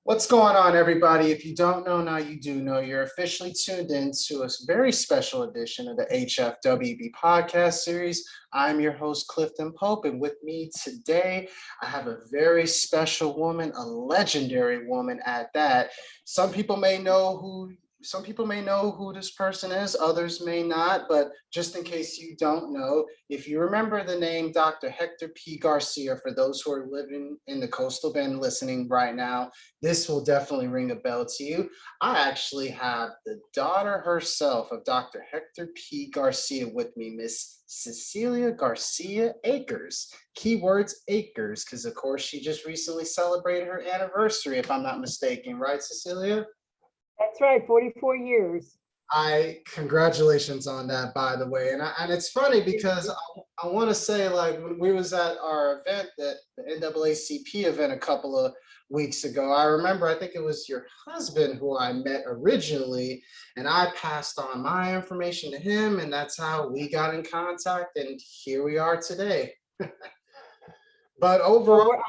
What's going on, everybody? If you don't know, now you do know. You're officially tuned in to a very special edition of the Hfwb podcast series. I'm your host, Clifton Pope, and with me today, I have a very special woman, a legendary woman at that. Some people may know who this person is, others may not, but just in case you don't know, if you remember the name Dr. Hector P. Garcia, for those who are living in the coastal bend listening right now, this will definitely ring a bell to you. I actually have the daughter herself of Dr. Hector P. Garcia with me, Ms.Cecilia Garcia Akers. Keywords Akers, because of course she just recently celebrated her anniversary, if I'm not mistaken, right, Cecilia? That's right, 44 years. Congratulations on that, by the way. And it's funny because I want to say, like, when we was at our event, that the NAACP event a couple of weeks ago, I remember, I think it was your husband who I met originally, and I passed on my information to him, and that's how we got in contact, and here we are today. But overall, Well,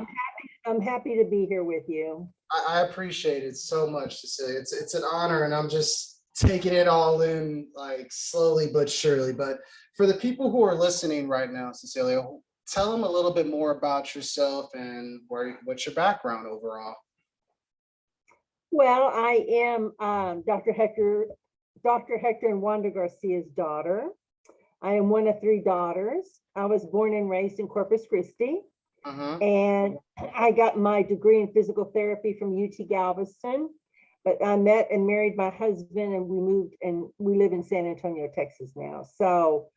I'm happy to be here with you. I appreciate it so much, Cecilia. It's an honor, and I'm just taking it all in, like, slowly but surely. But for the people who are listening right now, Cecilia, tell them a little bit more about yourself and what's your background overall. Well, I am Dr. Hector and Wanda Garcia's daughter. I am one of three daughters. I was born and raised in Corpus Christi. And I got my degree in physical therapy from UT Galveston, but I met and married my husband, and we moved, and we live in San Antonio, Texas now. So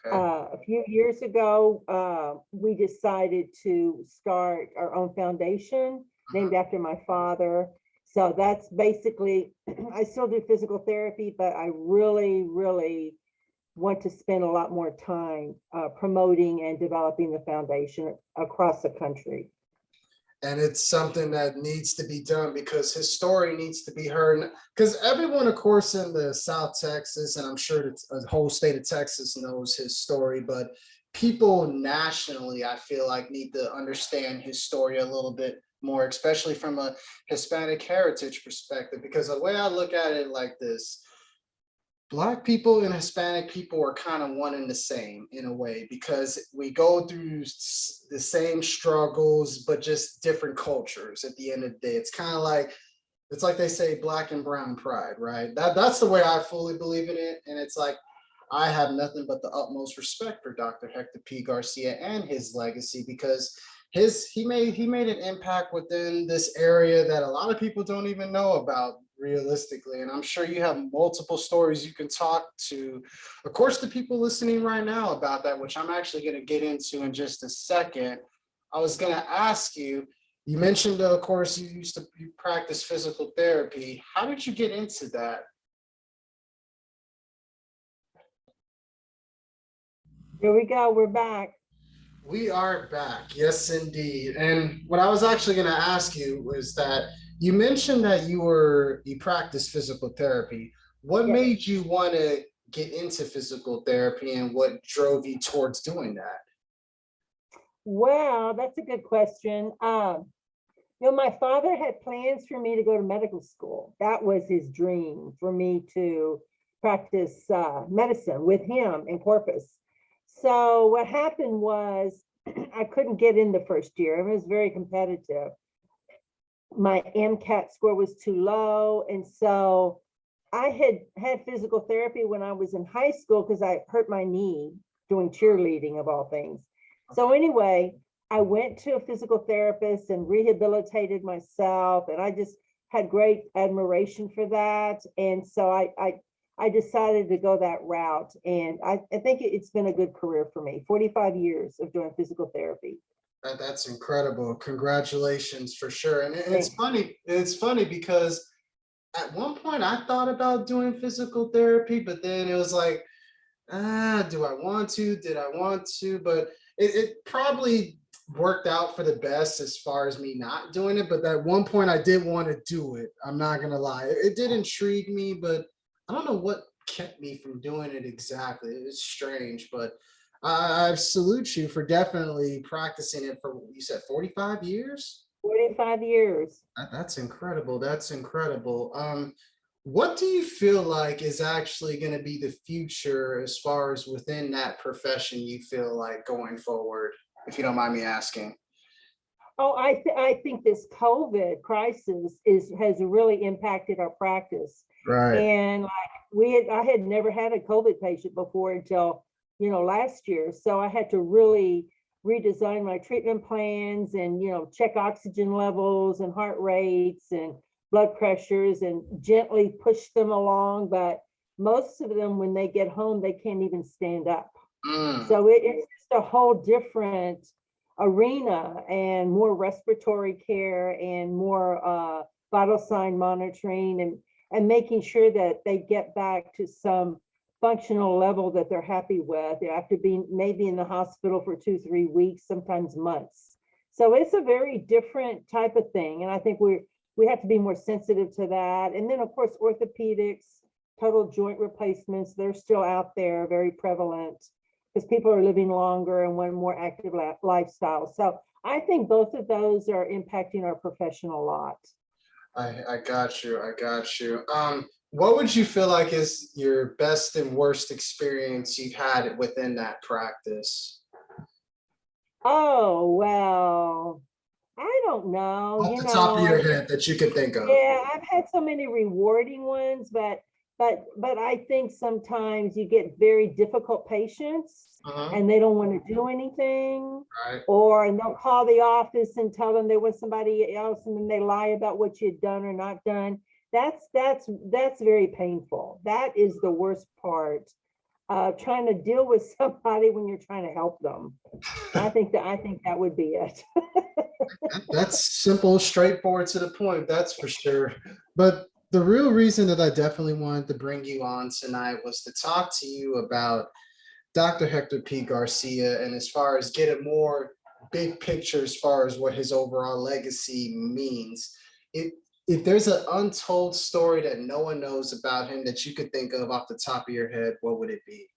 a few years ago, we decided to start our own foundation named after my father. So that's basically, I still do physical therapy, but I really want to spend a lot more time promoting and developing the foundation across the country. And it's something that needs to be done because his story needs to be heard. Because everyone, of course, in the South Texas, and I'm sure the whole state of Texas knows his story, but people nationally, I feel like, need to understand his story a little bit more, especially from a Hispanic heritage perspective. Because the way I look at it like this, Black people and Hispanic people are kind of one and the same in a way, because we go through the same struggles, but just different cultures at the end of the day. It's kind of like, it's like they say, black and brown pride, right? That's the way I fully believe in it. And it's like, I have nothing but the utmost respect for Dr. Hector P. Garcia and his legacy, because he made an impact within this area that a lot of people don't even know about, realistically. And I'm sure you have multiple stories you can talk to, of course, the people listening right now about that, which I'm actually going to get into in just a second. I was going to ask you, you mentioned, of course, you practice physical therapy. How did you get into that? Here we go, we're back. We are back, yes, indeed. And what I was actually going to ask you was that you mentioned that you practice physical therapy. What made you want to get into physical therapy, and what drove you towards doing that? Well, that's a good question. My father had plans for me to go to medical school. That was his dream, for me to practice medicine with him in Corpus. So what happened was I couldn't get in the first year. It was very competitive. My MCAT score was too low. And so I had physical therapy when I was in high school because I hurt my knee doing cheerleading, of all things. So anyway, I went to a physical therapist and rehabilitated myself. And I just had great admiration for that. And so I decided to go that route. And I think it's been a good career for me, 45 years of doing physical therapy. That's incredible. Congratulations, for sure. And it's funny because at one point I thought about doing physical therapy, but then it was like, do I want to? Did I want to? But it probably worked out for the best as far as me not doing it. But at one point I did want to do it. I'm not going to lie. It did intrigue me, but I don't know what kept me from doing it exactly. It's strange, but I salute you for definitely practicing it for, you said, 45 years? 25 years. That's incredible. That's incredible. What do you feel like is actually going to be the future as far as within that profession you feel like going forward, if you don't mind me asking? Oh, I think this COVID crisis has really impacted our practice. Right. And like I had never had a COVID patient before until, last year. So I had to really redesign my treatment plans and, check oxygen levels and heart rates and blood pressures and gently push them along. But most of them, when they get home, they can't even stand up. Mm. So it's just a whole different arena and more respiratory care and more vital sign monitoring and making sure that they get back to some functional level that they're happy with after being maybe in the hospital for 2-3 weeks, sometimes months. So it's a very different type of thing. And I think we have to be more sensitive to that. And then of course, orthopedics, total joint replacements, they're still out there, very prevalent, because people are living longer and want more active lifestyle. So I think both of those are impacting our profession a lot. I got you. I got you. What would you feel like is your best and worst experience you've had within that practice? Oh, well, I don't know, Off the top of your head that you could think of. yeah, I've had so many rewarding ones, but I think sometimes you get very difficult patients Uh-huh. and they don't want to do anything, Right. or and they'll call the office and tell them they want somebody else, and then they lie about what you've done or not done. That's very painful. That is the worst part. Trying to deal with somebody when you're trying to help them. I think that would be it. That's simple, straightforward to the point, that's for sure. But the real reason that I definitely wanted to bring you on tonight was to talk to you about Dr. Hector P. Garcia, and as far as get a more big picture as far as what his overall legacy means. If there's an untold story that no one knows about him that you could think of off the top of your head, what would it be?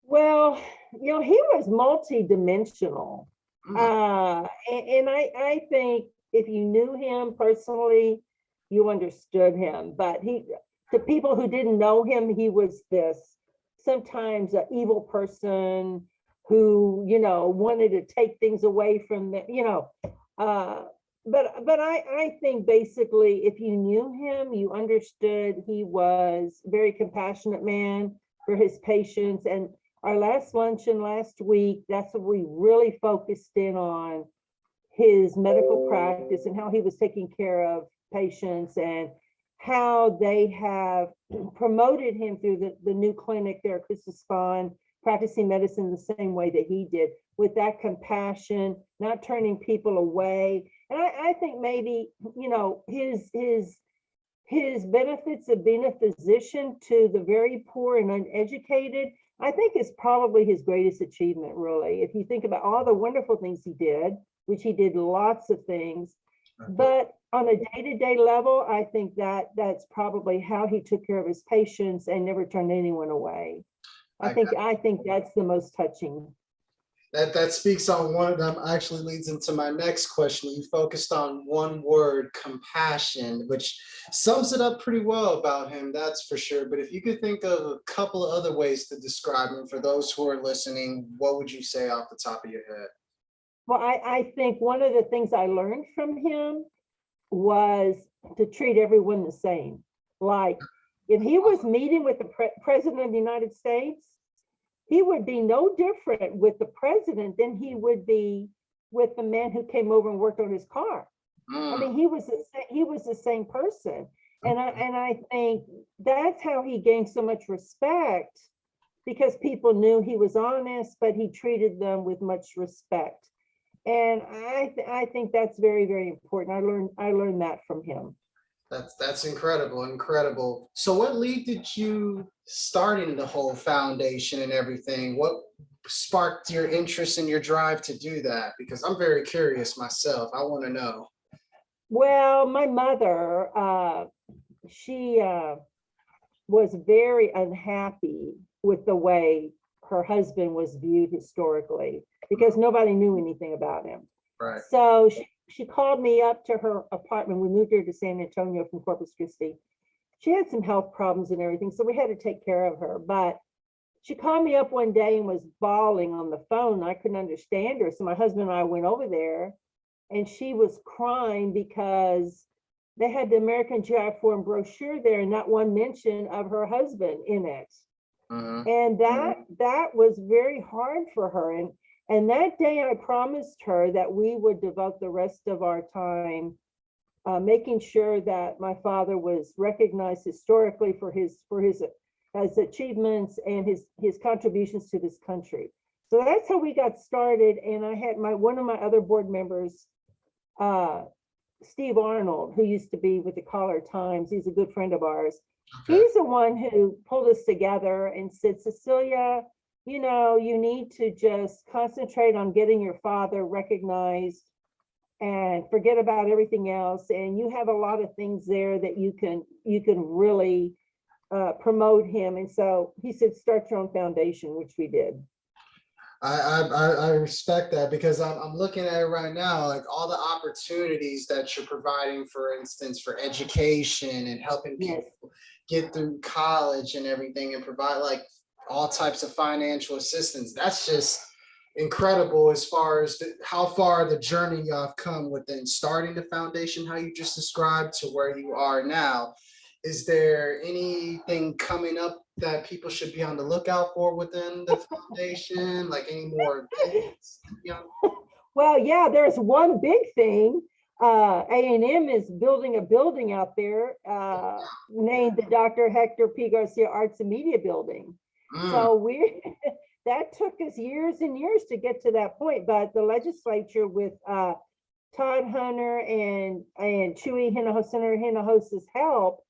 Well, he was multi-dimensional. Mm. And I think if you knew him personally, you understood him. But to people who didn't know him, he was this sometimes an evil person who, wanted to take things away from them, but I think basically if you knew him, you understood he was a very compassionate man for his patients. And our last luncheon last week, that's what we really focused in on, his medical practice and how he was taking care of patients and how they have promoted him through the new clinic there, Christus Spawn, practicing medicine the same way that he did, with that compassion, not turning people away. And I think maybe, his benefits of being a physician to the very poor and uneducated, I think is probably his greatest achievement, really. If you think about all the wonderful things he did, which he did lots of things, but on a day-to-day level, I think that's probably how he took care of his patients and never turned anyone away. I think that's the most touching. That speaks on one of them, actually leads into my next question. You focused on one word, compassion, which sums it up pretty well about him, that's for sure. But if you could think of a couple of other ways to describe him for those who are listening, what would you say off the top of your head? Well, I think one of the things I learned from him was to treat everyone the same. Like if he was meeting with the president of the United States, he would be no different with the president than he would be with the man who came over and worked on his car. I mean, he was the same person. And I think that's how he gained so much respect, because people knew he was honest, but he treated them with much respect. And I think that's very, very important. I learned that from him. That's incredible, incredible. So what lead did you start in the whole foundation and everything? What sparked your interest and your drive to do that? Because I'm very curious myself. I want to know. Well, my mother, she was very unhappy with the way her husband was viewed historically, because nobody knew anything about him. Right. So she called me up to her apartment. We moved her to San Antonio from Corpus Christi. She had some health problems and everything, so we had to take care of her. But she called me up one day and was bawling on the phone. I couldn't understand her. So my husband and I went over there, and she was crying because they had the American GI Forum brochure there and not one mention of her husband in it. And that was very hard for her. And that day I promised her that we would devote the rest of our time making sure that my father was recognized historically for his achievements and his contributions to this country. So that's how we got started. And I had one of my other board members, Steve Arnold, who used to be with the Caller Times. He's a good friend of ours. Okay. He's the one who pulled us together and said, Cecilia, you need to just concentrate on getting your father recognized and forget about everything else. And you have a lot of things there that you can really promote him. And so he said, start your own foundation, which we did. I respect that, because I'm looking at it right now, like all the opportunities that you're providing, for instance, for education and helping people get through college and everything, and provide like all types of financial assistance. That's just incredible as far as how far the journey y'all have come within starting the foundation, how you just described, to where you are now. Is there anything coming up that people should be on the lookout for within the foundation? Like any more events? Well, yeah, there's one big thing. A&M is building a building out there named the Dr. Hector P. Garcia Arts and Media Building. So that took us years and years to get to that point, but the legislature with Todd Hunter and Chuy Hinojos's help,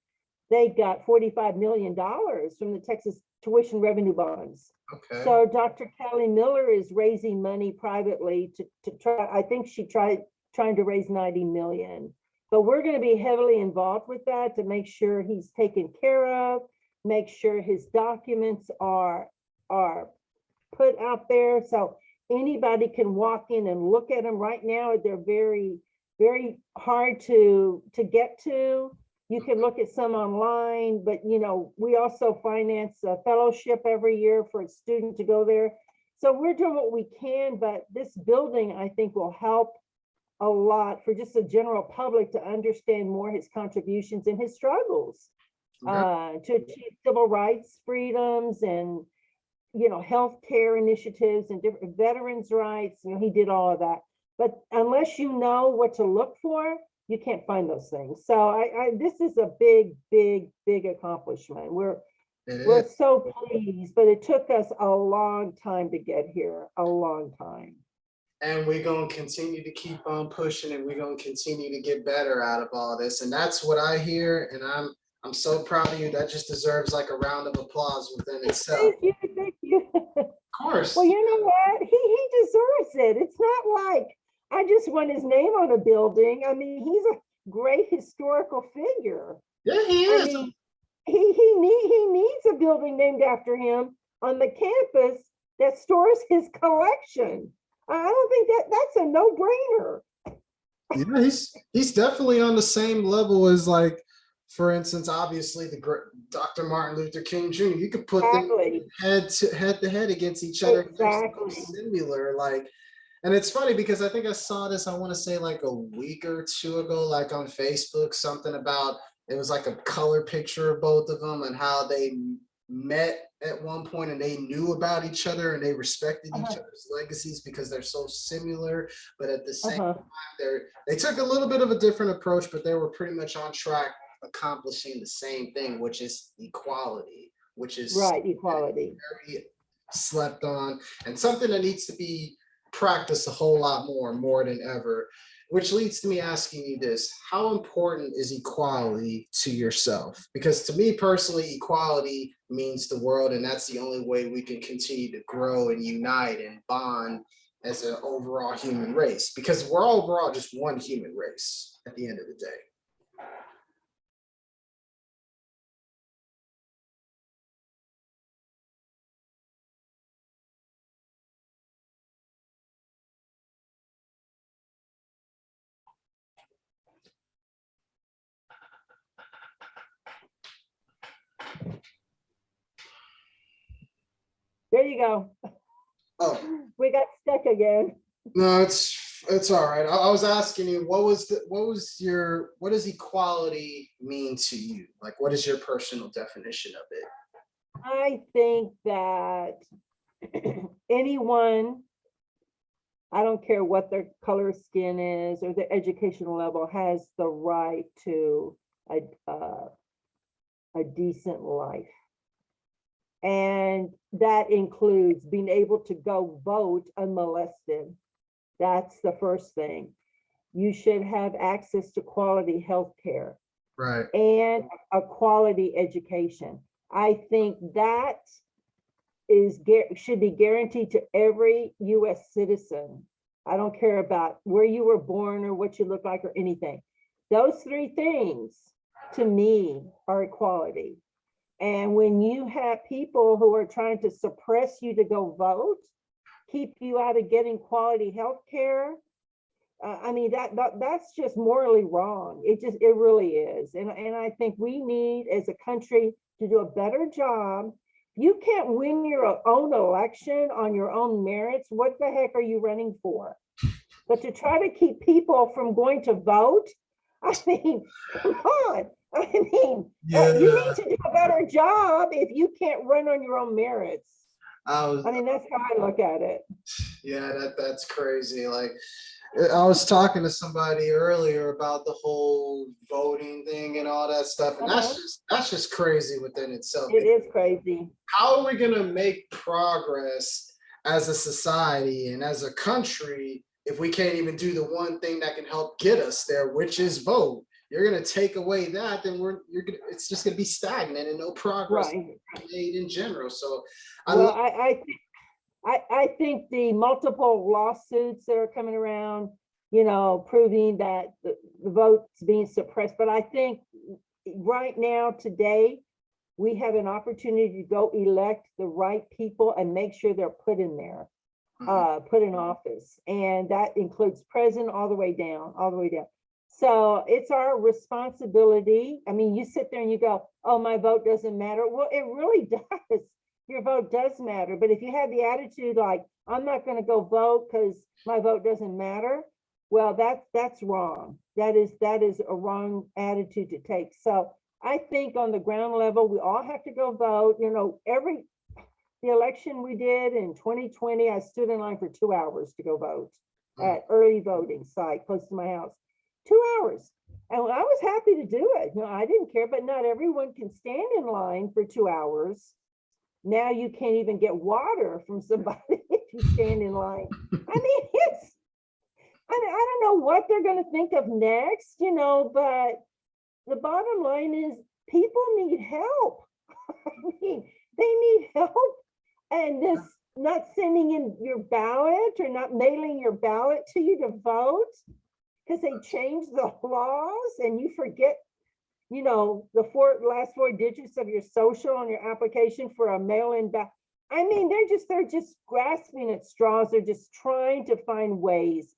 they got $45 million from the Texas tuition revenue bonds. Okay. So Dr. Kelly Miller is raising money privately to try. I think she trying to raise 90 million. But we're going to be heavily involved with that to make sure he's taken care of, make sure his documents are put out there so anybody can walk in and look at them. Right now, they're very, very hard to get to. You can look at some online, but we also finance a fellowship every year for a student to go there. So we're doing what we can, but this building, I think, will help a lot for just the general public to understand more his contributions and his struggles to achieve civil rights, freedoms, and healthcare initiatives and different veterans' rights. He did all of that. But unless you know what to look for, you can't find those things. So this is a big, big, big accomplishment. We're so pleased, but it took us a long time to get here, a long time. And we're going to continue to keep on pushing, and we're going to continue to get better out of all this. And that's what I hear. And I'm so proud of you. That just deserves like a round of applause within itself. Thank you. Of course. Well, you know what? He deserves it. It's not like I just want his name on a building. I mean, he's a great historical figure. Yeah, he is. I mean, he needs a building named after him on the campus that stores his collection. I don't think that's a no-brainer. Yeah, he's definitely on the same level as, like, for instance, obviously Dr. Martin Luther King Jr. You could put them head to head against each other. Exactly. Similar, like, and it's funny because I think I saw this, I want to say like a week or two ago, like on Facebook, something about, it was like a color picture of both of them and how they met at one point and they knew about each other and they respected each other's legacies because they're so similar, but at the same time they took a little bit of a different approach, but they were pretty much on track accomplishing the same thing, which is equality, which is equality, very slept on and something that needs to be practiced a whole lot more than ever. Which leads to me asking you this: how important is equality to yourself? Because to me personally, equality means the world, and that's the only way we can continue to grow and unite and bond as an overall human race, because we're overall just one human race at the end of the day. There you go. Oh, We got stuck again. no, it's all right. I was asking you, what does equality mean to you? Like, what is your personal definition of it? I think that anyone, I don't care what their color of skin is or their educational level, has the right to a decent life. And that includes being able to go vote unmolested. That's the first thing. You should have access to quality health care Right. and a quality education. I think that should be guaranteed to every US citizen. I don't care about where you were born or what you look like or anything. Those three things to me are equality. And when you have people who are trying to suppress you to go vote, keep you out of getting quality health care, I mean, that's just morally wrong. It really is. And I think we need as a country to do a better job. You can't win your own election on your own merits. What the heck are you running for? But to try to keep people from going to vote, I mean, come on. I mean, Yeah. you need to do a better job if you can't run on your own merits. I mean, that's how I look at it. Yeah, that's crazy. Like, I was talking to somebody earlier about the whole voting thing and all that stuff, and that's just crazy within itself. It is crazy. How are we gonna make progress as a society and as a country if we can't even do the one thing that can help get us there, which is vote? You're gonna take away that, then it's just gonna be stagnant and no progress made in general. So I think the multiple lawsuits that are coming around, you know, proving that the vote's being suppressed. But I think right now, today, we have an opportunity to go elect the right people and make sure they're put in there, put in office. And that includes president all the way down, all the way down. So it's our responsibility. I mean, you sit there and you go, oh, my vote doesn't matter. Well, it really does. Your vote does matter. But if you have the attitude like, I'm not going to go vote because my vote doesn't matter, well, that's wrong. That is a wrong attitude to take. So I think on the ground level, we all have to go vote. You know, the election we did in 2020, I stood in line for 2 hours to go vote at early voting site close to my house. 2 hours. And I was happy to do it. You know, I didn't care, but not everyone can stand in line for 2 hours. Now you can't even get water from somebody if you stand in line. I mean, I don't know what they're going to think of next, you know, but the bottom line is people need help. I mean, they need help. And this not sending in your ballot or not mailing your ballot to you to vote because they changed the laws and you forget, you know, the last four digits of your social on your application for a mail-in ballot. I mean, they're just grasping at straws. They're just trying to find ways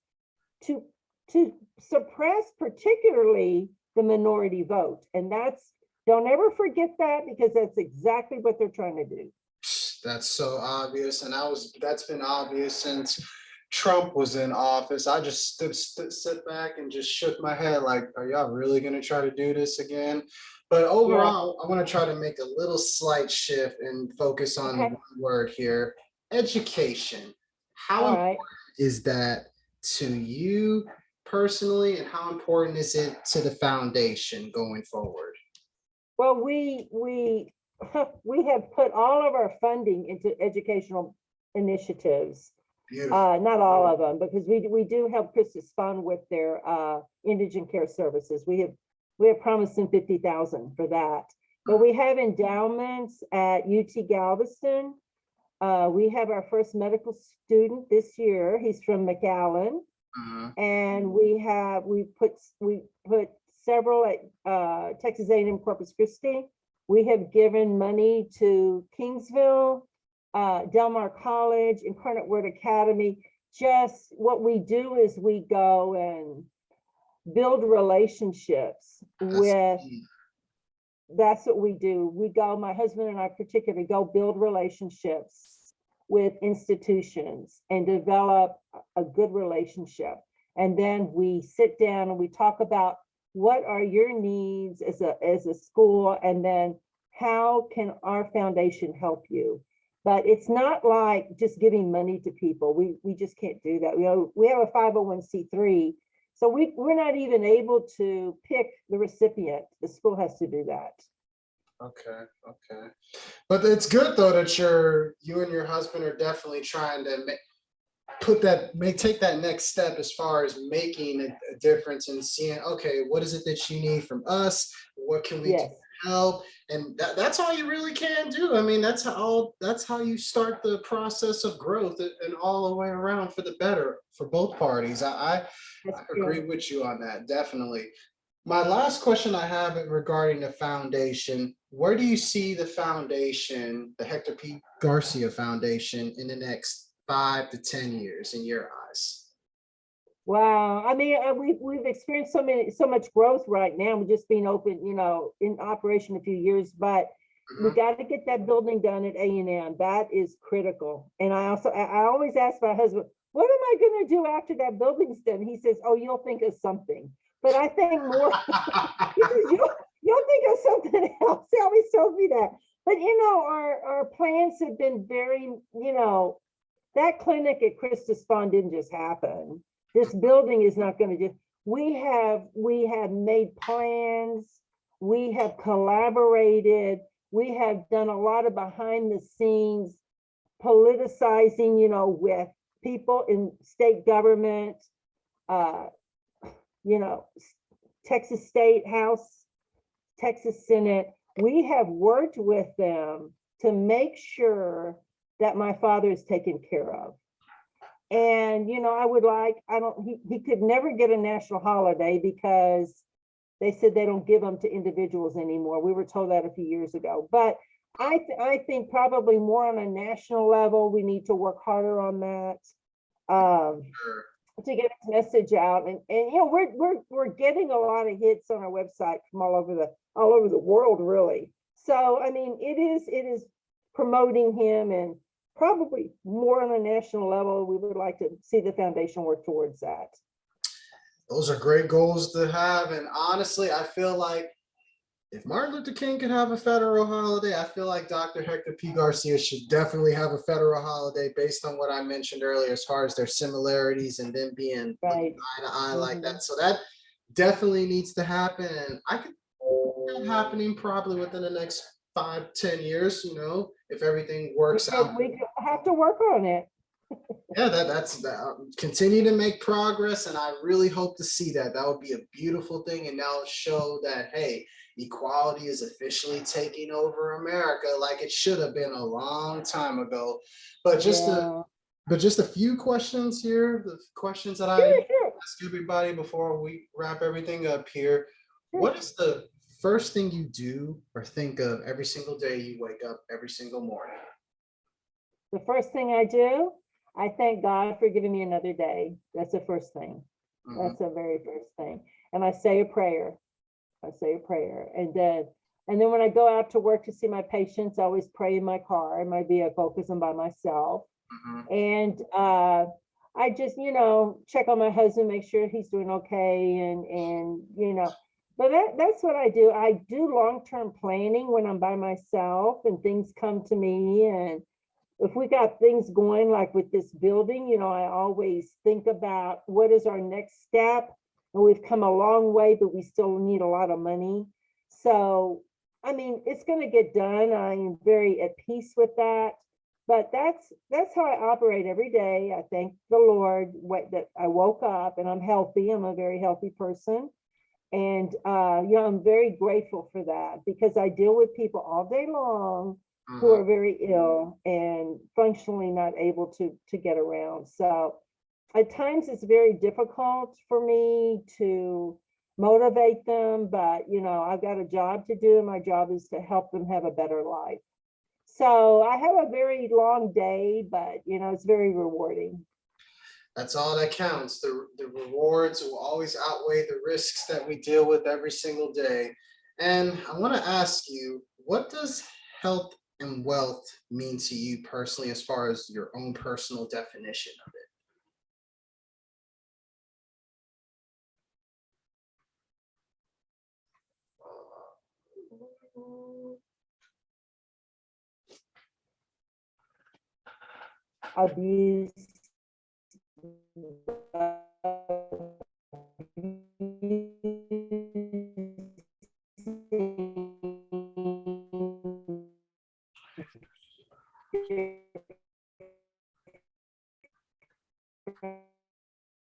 to suppress particularly the minority vote. And don't ever forget that, because that's exactly what they're trying to do. That's so obvious. And that's been obvious since Trump was in office. I just sit back and just shook my head like, are y'all really going to try to do this again? But overall, I want to try to make a little slight shift and focus on one word here: education. How important is that to you personally, and how important is it to the foundation going forward? Well, we have put all of our funding into educational initiatives. Not all of them, because we do help Christus Fund with their indigent care services. We have promised them $50,000 for that. But we have endowments at UT Galveston. We have our first medical student this year. He's from McAllen. And we put several at Texas A&M Corpus Christi. We have given money to Kingsville, Del Mar College, Incarnate Word Academy. Just what we do is we go and build relationships with, that's what we do. We go, my husband and I particularly go build relationships with institutions and develop a good relationship. And then we sit down and we talk about what are your needs as a school, and then how can our foundation help you? But it's not like just giving money to people. We just can't do that. We have a 501c3, so we're not even able to pick the recipient. The school has to do that. Okay, okay. But it's good though that you and your husband are definitely trying to take that next step as far as making a difference and seeing, okay, what is it that you need from us? What can we do Yes, to help? And that's all you really can do. I mean, that's how you start the process of growth and all the way around for the better for both parties. I that's agree true. with you on that, definitely. My last question I have regarding the foundation, where do you see the foundation, the Hector P. Garcia Foundation, in the next 5 to 10 years in your eyes? Wow. I mean, we've experienced so much growth right now. We're just being open, in operation a few years, but we Mhm. got to get that building done at A&M. That is critical. And I always ask my husband, what am I going to do after that building's done? He says, oh, you'll think of something. But I think more, he says, you'll think of something else. He always tells me that. But our plans have been very, that clinic at Christus Spawn didn't just happen. This building is not going to just, we have made plans, we have collaborated, we have done a lot of behind the scenes politicizing, with people in state government, uh, Texas State House, Texas Senate. We have worked with them to make sure that my father is taken care of. And, he could never get a national holiday because they said they don't give them to individuals anymore. We were told that a few years ago. But I think probably more on a national level, we need to work harder on that. Sure. To get his message out, and we're getting a lot of hits on our website from all over the world, really. So I mean, it is promoting him, and probably more on a national level. We would like to see the foundation work towards that. Those are great goals to have. And honestly, I feel like if Martin Luther King could have a federal holiday, I feel like Dr. Hector P. Garcia should definitely have a federal holiday based on what I mentioned earlier, as far as their similarities and them being looking Right. eye to eye like Mhm. that. So that definitely needs to happen. And I could see that happening probably within the next 5, 10 years, if everything works out. We could have to work on it. Yeah, that's that. Continue to make progress, and I really hope to see that. That would be a beautiful thing, and that'll show that, hey, equality is officially taking over America, like it should have been a long time ago. But Yeah. just a few questions here. The questions that I Sure, sure, ask everybody before we wrap everything up here. sure. What is the first thing you do or think of every single day you wake up every single morning? The first thing I do, I thank God for giving me another day. That's the first thing. Mhm. That's the very first thing. And I say a prayer. I say a prayer. And then when I go out to work to see my patients, I always pray in my car, in my vehicle, because I'm by myself. Mhm. And I just, check on my husband, make sure he's doing okay. But that's what I do. I do long-term planning when I'm by myself and things come to me. And if we got things going like with this building, I always think about what is our next step. And we've come a long way, but we still need a lot of money. So, I mean, it's going to get done. I am very at peace with that. But that's how I operate every day. I thank the Lord that I woke up and I'm healthy. I'm a very healthy person. And I'm very grateful for that because I deal with people all day long who Mhm. are very ill and functionally not able to get around. So at times it's very difficult for me to motivate them, but I've got a job to do, and my job is to help them have a better life. So I have a very long day, but it's very rewarding. That's all that counts. The rewards will always outweigh the risks that we deal with every single day. And I want to ask you, what does health and wealth mean to you personally, as far as your own personal definition of it? Abuse,